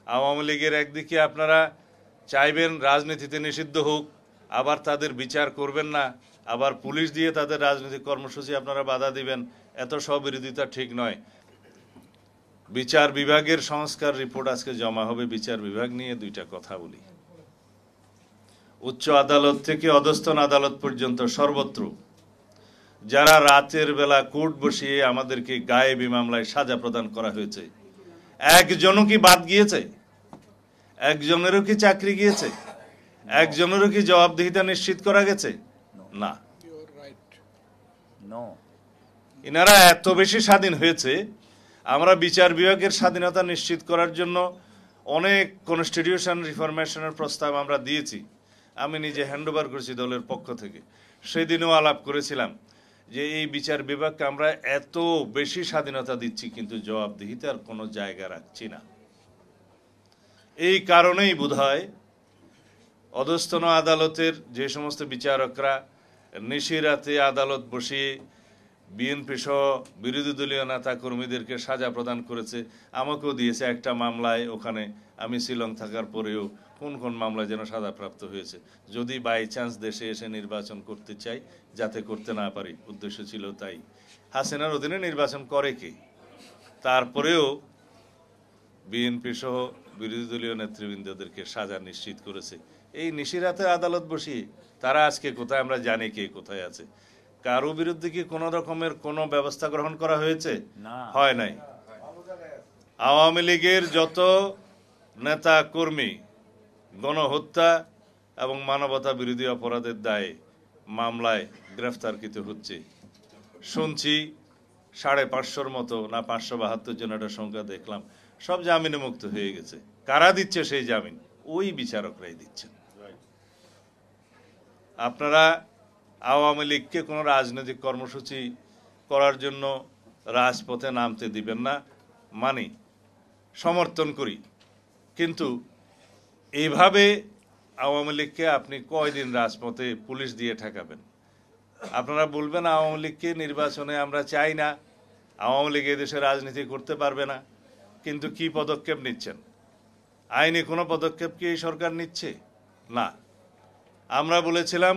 আওয়ামী লীগের একদিকে আপনারা চাইবেন রাজনীতিতে নিষিদ্ধ হোক, আবার তাদের বিচার করবেন না, আবার পুলিশ দিয়ে তাদের রাজনৈতিক কর্মসূচি আপনারা বাধা দিবেন। এত স্ববিরোধিতা ঠিক নয়। বিচার বিভাগের সংস্কার রিপোর্ট আজকে জমা হবে। বিচার বিভাগ নিয়ে দুইটা কথা বলি। উচ্চ আদালত থেকে অধস্তন আদালত পর্যন্ত সর্বত্র যারা রাতের বেলা কোর্ট বসিয়ে আমাদেরকে গায়েবী মামলায় সাজা প্রদান করা হয়েছে, একজনও কি বাদ গিয়েছে? একজনেরও কি চাকরি গিয়েছে? একজনেরও কি জবাবদিহিতা নিশ্চিত করা গেছে? না। ইনারা এত বেশি স্বাধীন হয়েছে। আমরা বিচার বিভাগের স্বাধীনতা নিশ্চিত করার জন্য অনেক কনস্টিটিউশন রিফরমেশনের প্রস্তাব আমরা দিয়েছি। আমি নিজে হ্যান্ডওভার করেছি দলের পক্ষ থেকে। সেদিনও আলাপ করেছিলাম যে এই বিচার বিভাগকে আমরা এত বেশি স্বাধীনতা দিচ্ছি, কিন্তু জবাবদিহিতার কোনো জায়গা রাখছি না। এই কারণেই বোধহয় অধস্তন আদালতের যে সমস্ত বিচারকরা নিশিরাতে আদালত বসিয়ে বিএনপি সহ বিরোধী দলীয় নেতা কর্মীদেরকে সাজা প্রদান করেছে। আমাকেও দিয়েছে একটা মামলায়, ওখানে আমি শিলং থাকার পরেও কোন কোন মামলায় যেন সাজাপ্রাপ্ত হয়েছে। যদি বাই চান্স দেশে এসে নির্বাচন করতে চাই, যাতে করতে না পারি, উদ্দেশ্য ছিল তাই। হাসিনার অধীনে নির্বাচন করে কে? তারপরেও বিএনপি সহ বিরোধী দলীয় নেতৃবৃন্দদেরকে সাজা নিশ্চিত করেছে এই নিশিরাতে আদালত বসিয়ে। তারা আজকে কোথায় আমরা জানি কে কোথায় আছে। কারো বিরুদ্ধে কি কোন রকমের কোনো ব্যবস্থা গ্রহণ করা হয়েছে? হয় নাই। আওয়ামী লীগের যত নেতা কর্মী গণহত্যা এবং মানবতা বিরোধী অপরাধের দায়ে মামলায় গ্রেফতারকৃত হচ্ছে। শুনছি 550-র মতো, না 572 জন একটা সংখ্যা দেখলাম, সব জামিনে মুক্ত হয়ে গেছে। কারা দিচ্ছে সেই জামিন? ওই বিচারকরাই দিচ্ছেন। আপনারা আওয়ামী লীগকে কোনো রাজনৈতিক কর্মসূচি করার জন্য রাজপথে নামতে দিবেন না, মানি, সমর্থন করি। কিন্তু এইভাবে আওয়ামী লীগকে আপনি কয়দিন রাজপথে পুলিশ দিয়ে ঠেকাবেন? আপনারা বলবেন আওয়ামী লীগকে নির্বাচনে আমরা চাই না, আওয়ামী লীগ এদেশে রাজনীতি করতে পারবে না, কিন্তু কি পদক্ষেপ নিচ্ছেন? আইনি কোনো পদক্ষেপ কি এই সরকার নিচ্ছে? না। আমরা বলেছিলাম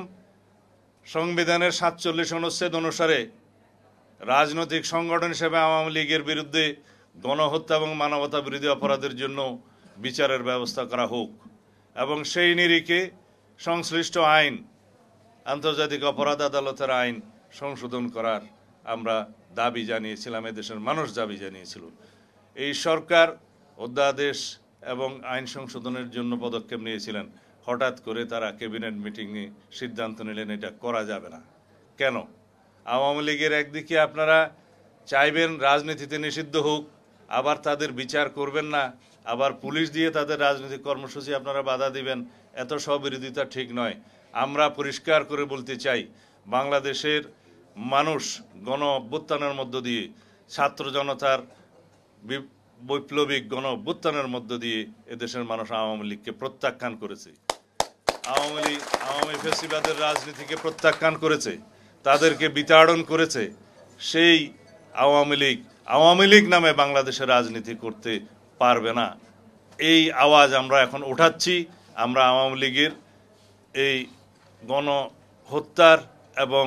সংবিধানের 47 অনুচ্ছেদ অনুসারে রাজনৈতিক সংগঠন হিসেবে আওয়ামী লীগের বিরুদ্ধে গণহত্যা এবং মানবতা বিরোধী অপরাধের জন্য বিচারের ব্যবস্থা করা হোক, এবং সেই নিরিখে সংশ্লিষ্ট আইন, আন্তর্জাতিক অপরাধ আদালতের আইন সংশোধন করার আমরা দাবি জানিয়েছিলাম, এদেশের মানুষ দাবি জানিয়েছিল। এই সরকার অধ্যাদেশ এবং আইন সংশোধনের জন্য পদক্ষেপ নিয়েছিলেন। হঠাৎ করে তারা ক্যাবিনেট মিটিংয়ে সিদ্ধান্ত নিলেন এটা করা যাবে না। কেন? আওয়ামী লীগের একদিকে আপনারা চাইবেন রাজনীতিতে নিষিদ্ধ হোক, আবার তাদের বিচার করবেন না, আবার পুলিশ দিয়ে তাদের রাজনৈতিক কর্মসূচি আপনারা বাধা দিবেন। এত স্ববিরোধিতা ঠিক নয়। আমরা পরিষ্কার করে বলতে চাই, বাংলাদেশের মানুষ গণ অভ্যুত্থানের মধ্য দিয়ে, ছাত্র জনতার বৈপ্লবিক গণ অভ্যুত্থানের মধ্য দিয়ে এদেশের মানুষ আওয়ামী লীগকে প্রত্যাখ্যান করেছে। আওয়ামী ফ্যাসিবাদের রাজনীতিকে প্রত্যাখ্যান করেছে, তাদেরকে বিতাড়ন করেছে। সেই আওয়ামী লীগ নামে বাংলাদেশের রাজনীতি করতে পারবে না। এই আওয়াজ আমরা এখন উঠাচ্ছি। আমরা আওয়ামী লীগের এই গণহত্যার এবং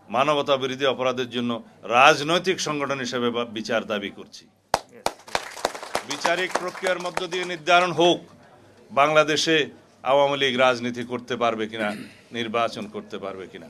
মানবতা বিরোধী অপরাধের জন্য রাজনৈতিক সংগঠন হিসেবে বিচার দাবি করছি। বিচারিক প্রক্রিয়ার মধ্য দিয়ে নির্ধারণ হোক বাংলাদেশে আওয়ামী লীগ রাজনীতি করতে পারবে কিনা, নির্বাচন করতে পারবে কিনা।